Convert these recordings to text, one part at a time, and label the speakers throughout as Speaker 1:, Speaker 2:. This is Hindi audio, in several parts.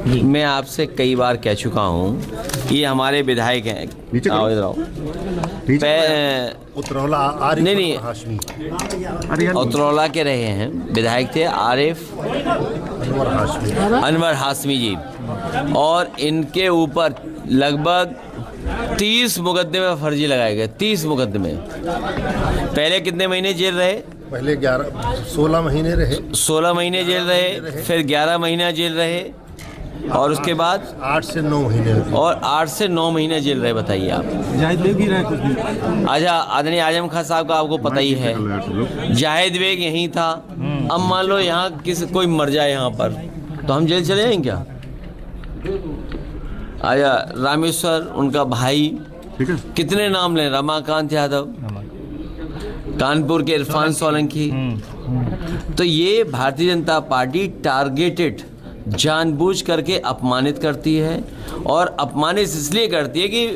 Speaker 1: मैं आपसे कई बार कह चुका हूँ, ये हमारे विधायक हैं। आओ इधर आओ। नहीं, उतरौला के रहे हैं, विधायक थे आरिफ अनवर हाशमी जी, और इनके ऊपर लगभग 30 मुकदमे फर्जी लगाए गए। 30 मुकदमे। पहले कितने महीने जेल रहे?
Speaker 2: पहले 16 महीने रहे।
Speaker 1: 16 महीने जेल रहे, फिर 11 महीना जेल रहे, और उसके बाद
Speaker 2: 8 से 9 महीने, और
Speaker 1: 8 से 9 महीने जेल रहे। बताइए आप।
Speaker 3: जाहिद बेग भी रहे कुछ दिन।
Speaker 1: अच्छा, आदरणीय आजम खान साहब का आपको पता ही है, जाहिद बेग यहीं था। अब मान लो यहाँ कोई मर जाए यहाँ पर, तो हम जेल चले जाएंगे क्या? आया रामेश्वर, उनका भाई, कितने नाम लें, रमाकांत यादव, कानपुर के इरफान सोलंकी। तो ये भारतीय जनता पार्टी टारगेटेड जानबूझ करके अपमानित करती है, और अपमानित इसलिए करती है कि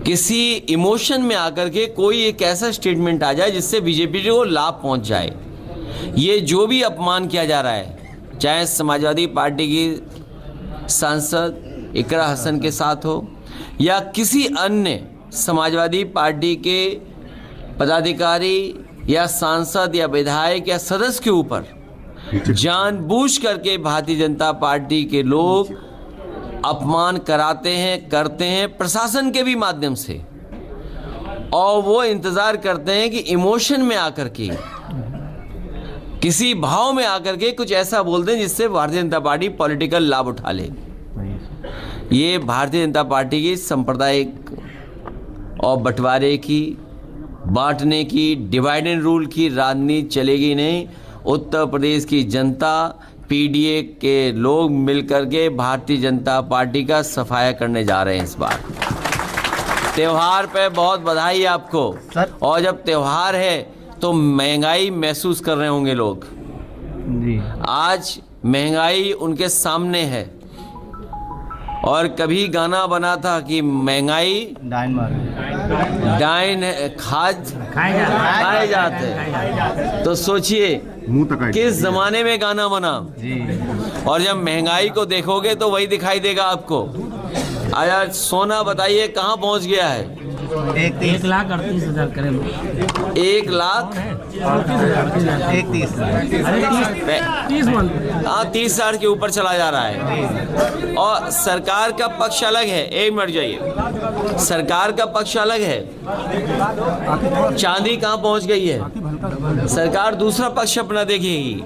Speaker 1: किसी इमोशन में आकर के कोई एक ऐसा स्टेटमेंट आ जाए जिससे बीजेपी को लाभ पहुंच जाए। ये जो भी अपमान किया जा रहा है, चाहे समाजवादी पार्टी की सांसद इकरा हसन के साथ हो, या किसी अन्य समाजवादी पार्टी के पदाधिकारी या सांसद या विधायक या सदस्य के ऊपर जानबूझ करके भारतीय जनता पार्टी के लोग अपमान कराते हैं, करते हैं, प्रशासन के भी माध्यम से, और वो इंतजार करते हैं कि इमोशन में आकर के, किसी भाव में आकर के कुछ ऐसा बोल दें जिससे भारतीय जनता पार्टी पॉलिटिकल लाभ उठा ले। ये भारतीय जनता पार्टी की सांप्रदायिक और बंटवारे की, बांटने की, डिवाइड एंड रूल की राजनीति चलेगी नहीं। उत्तर प्रदेश की जनता, पीडीए के लोग मिलकर के भारतीय जनता पार्टी का सफाया करने जा रहे हैं इस बार। त्योहार पे बहुत बधाई आपको सर। और जब त्योहार है तो महंगाई महसूस कर रहे होंगे लोग जी। आज महंगाई उनके सामने है, और कभी गाना बना था कि महंगाई डाइन खाए जाते। तो सोचिए किस जमाने में गाना बना जी। और जब महंगाई को देखोगे तो वही दिखाई देगा आपको। आया सोना बताइए कहाँ पहुँच गया है?
Speaker 3: 1,38,000 करीब।
Speaker 1: 30,000 के ऊपर चला जा रहा है। और सरकार का पक्ष अलग है। एक मिनट जाइए, सरकार का पक्ष अलग है। चांदी कहाँ पहुंच गई है? सरकार दूसरा पक्ष अपना देखेगी,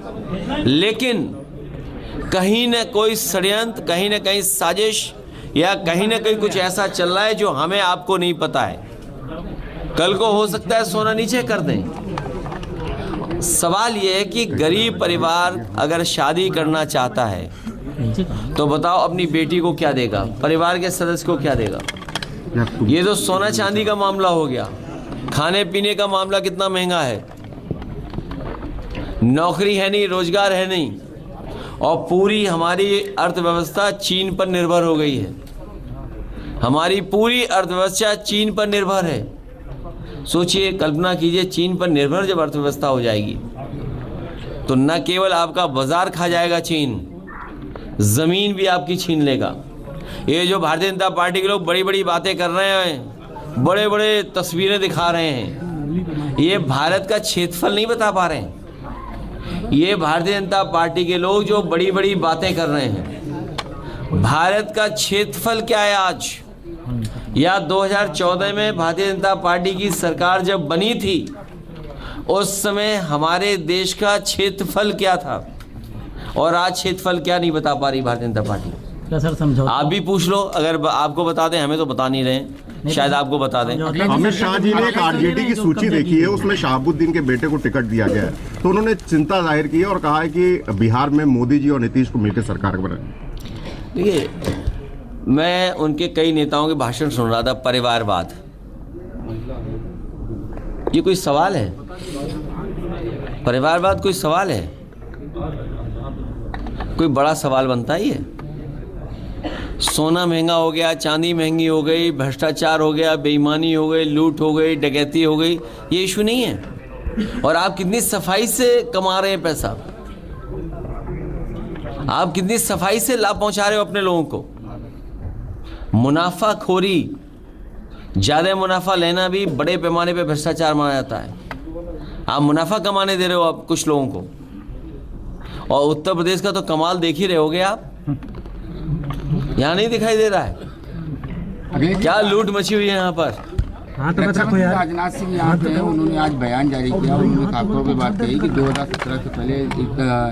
Speaker 1: लेकिन कहीं न कोई षड्यंत्र, कहीं न कहीं साजिश, या कहीं ना कहीं कुछ ऐसा चल रहा है जो हमें आपको नहीं पता है। कल को हो सकता है सोना नीचे कर दें। सवाल ये है कि गरीब परिवार अगर शादी करना चाहता है तो बताओ अपनी बेटी को क्या देगा, परिवार के सदस्य को क्या देगा? ये तो सोना चांदी का मामला हो गया। खाने पीने का मामला कितना महंगा है, नौकरी है नहीं, रोजगार है नहीं, और पूरी हमारी अर्थव्यवस्था चीन पर निर्भर हो गई है। हमारी पूरी अर्थव्यवस्था चीन पर निर्भर है। सोचिए, कल्पना कीजिए, चीन पर निर्भर जब अर्थव्यवस्था हो जाएगी तो न केवल आपका बाजार खा जाएगा चीन, जमीन भी आपकी छीन लेगा। ये जो भारतीय जनता पार्टी के लोग बड़ी बड़ी बातें कर रहे हैं, बड़े बड़े तस्वीरें दिखा रहे हैं, ये भारत का क्षेत्रफल नहीं बता पा रहे हैं। ये भारतीय जनता पार्टी के लोग जो बड़ी बड़ी बातें कर रहे हैं, भारत का क्षेत्रफल क्या है आज, या 2014 में भारतीय जनता पार्टी की सरकार जब बनी थी उस समय हमारे देश का क्षेत्रफल क्या था, और आज क्षेत्रफल क्या नहीं बता पा रही भारतीय जनता पार्टी।
Speaker 3: क्या सर समझो,
Speaker 1: आप भी पूछ लो, अगर आपको बता दें, हमें तो बता नहीं रहे, शायद आपको बता दें।
Speaker 4: अमित शाह जी ने एक आरजेडी की सूची देखी है, उसमें शहाबुद्दीन के बेटे को टिकट दिया गया है, तो उन्होंने चिंता जाहिर की है और कहा है कि बिहार में मोदी जी और नीतीश को मिलकर सरकार बनाए।
Speaker 1: देखिए, मैं उनके कई नेताओं के भाषण सुन रहा था। परिवारवाद, ये कोई सवाल है? परिवारवाद कोई सवाल है? कोई बड़ा सवाल बनता ही है? सोना महंगा हो गया, चांदी महंगी हो गई, भ्रष्टाचार हो गया, बेईमानी हो गई, लूट हो गई, डकैती हो गई, ये इशू नहीं है। और आप कितनी सफाई से कमा रहे हैं पैसा। आप कितनी सफाई से लाभ पहुंचा रहे हो अपने लोगों को। मुनाफाखोरी, ज्यादा मुनाफा लेना भी बड़े पैमाने पे भ्रष्टाचार माना जाता है। आप मुनाफा कमाने दे रहे हो आप कुछ लोगों को। और उत्तर प्रदेश का तो कमाल देख ही रहे होगे आप, यहाँ नहीं दिखाई दे रहा है क्या लूट मची हुई है यहाँ पर।
Speaker 5: राजनाथ सिंह यहाँ पे उन्होंने आज बयान जारी किया। उन्होंने खासतौर पे बात कही कि 2017 से पहले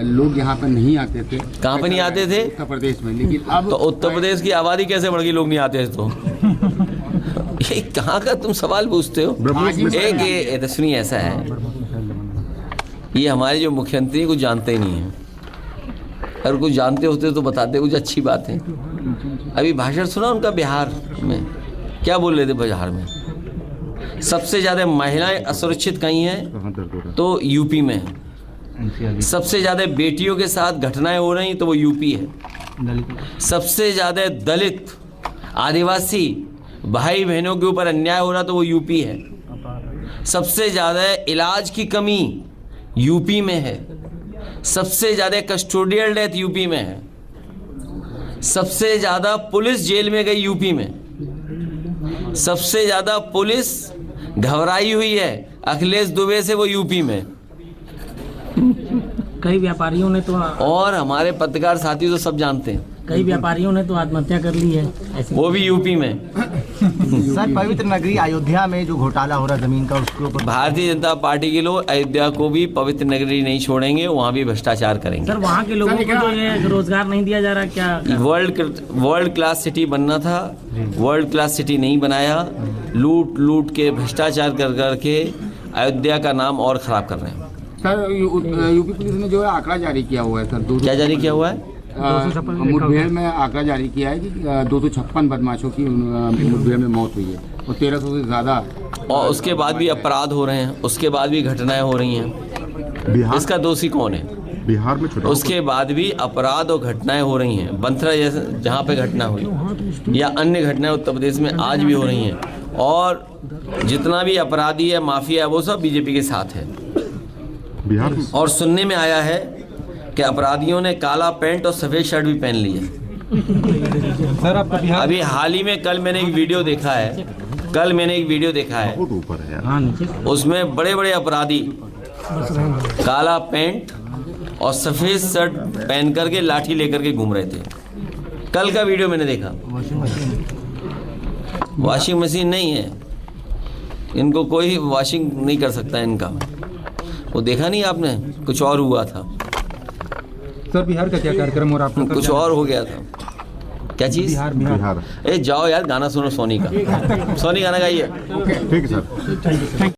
Speaker 5: लोग यहाँ पर नहीं आते थे।
Speaker 1: कहाँ पे नहीं आते थे?
Speaker 5: उत्तर प्रदेश में। लेकिन अब
Speaker 1: तो उत्तर प्रदेश की आबादी कैसे बढ़ गई, लोग नहीं आते थे तो? ये कहाँ का तुम सवाल पूछते हो। एक सुनिए, ऐसा है, ये हमारे जो मुख्यमंत्री कुछ जानते ही नहीं है। अगर कुछ जानते होते तो बताते, कुछ अच्छी बात है। अभी भाषण सुना उनका बिहार में, क्या बोल रहे थे बिहार में? सबसे ज्यादा महिलाएं असुरक्षित कहीं हैं तो यूपी में है। सबसे ज्यादा बेटियों के साथ घटनाएं हो रही तो वो यूपी है। सबसे ज्यादा दलित आदिवासी भाई बहनों के ऊपर अन्याय हो रहा तो वो यूपी है। सबसे ज्यादा इलाज की कमी यूपी में है। सबसे ज्यादा कस्टोडियल डेथ यूपी में है। सबसे ज्यादा पुलिस जेल में गई यूपी में। सबसे ज्यादा पुलिस घबराई हुई है अखिलेश दुबे से, वो यूपी में।
Speaker 3: कई व्यापारियों ने तो
Speaker 1: और हमारे पत्रकार साथी तो सब जानते हैं,
Speaker 3: कई व्यापारियों ने तो आत्महत्या कर ली है ऐसे।
Speaker 1: वो भी यूपी में।
Speaker 6: सर, पवित्र नगरी अयोध्या में जो घोटाला हो रहा जमीन का, उसके ऊपर
Speaker 1: भारतीय जनता पार्टी के लोग अयोध्या को भी पवित्र नगरी नहीं छोड़ेंगे, वहाँ भी भ्रष्टाचार करेंगे।
Speaker 3: सर, वहाँ के लोगों को तो ये रोजगार नहीं दिया जा रहा क्या?
Speaker 1: वर्ल्ड क्लास सिटी बनना था, वर्ल्ड क्लास सिटी नहीं बनाया। लूट के भ्रष्टाचार कर करके अयोध्या का नाम और खराब कर रहे हैं।
Speaker 5: सर, यूपी पुलिस ने जो है आंकड़ा जारी किया हुआ है सर।
Speaker 1: क्या जारी किया हुआ है?
Speaker 5: मुठभेड़ में आंकड़ा जारी किया है कि 256 बदमाशों की मुठभेड़ में मौत हुई है और 1300 से ज्यादा।
Speaker 1: और उसके बाद भी अपराध हो रहे हैं, उसके बाद भी घटनाएं हो रही हैं। इसका दोषी कौन है?
Speaker 4: बिहार में
Speaker 1: उसके बाद भी अपराध और घटनाएं हो रही हैं। बंथरा जैसे जहाँ पे घटना हुई या अन्य घटनाएं उत्तर प्रदेश में आज भी हो रही हैं। और जितना भी अपराधी है, माफिया है, वो सब बीजेपी के साथ है
Speaker 4: बिहार।
Speaker 1: और सुनने में आया है कि अपराधियों ने काला पैंट और सफेद शर्ट भी पहन ली है।
Speaker 3: सर, आपका बिहार
Speaker 1: अभी हाल ही में कल मैंने एक वीडियो देखा है,
Speaker 4: बहुत ऊपर है यार।
Speaker 3: हाँ, नीचे
Speaker 1: उसमें बड़े बड़े अपराधी काला पैंट और सफेद शर्ट पहन करके लाठी लेकर के घूम रहे थे। कल का वीडियो मैंने देखा। वॉशिंग मशीन नहीं है, इनको कोई वॉशिंग नहीं कर सकता इनका। वो देखा नहीं आपने, कुछ और हुआ था
Speaker 7: सर। बिहार का क्या कार्यक्रम हो रहा है?
Speaker 1: कुछ और हो गया था। क्या चीज?
Speaker 4: बिहार।
Speaker 1: ए जाओ यार, गाना सुनो सोनी का। सोनी गाना गाइए।
Speaker 4: ठीक है सर।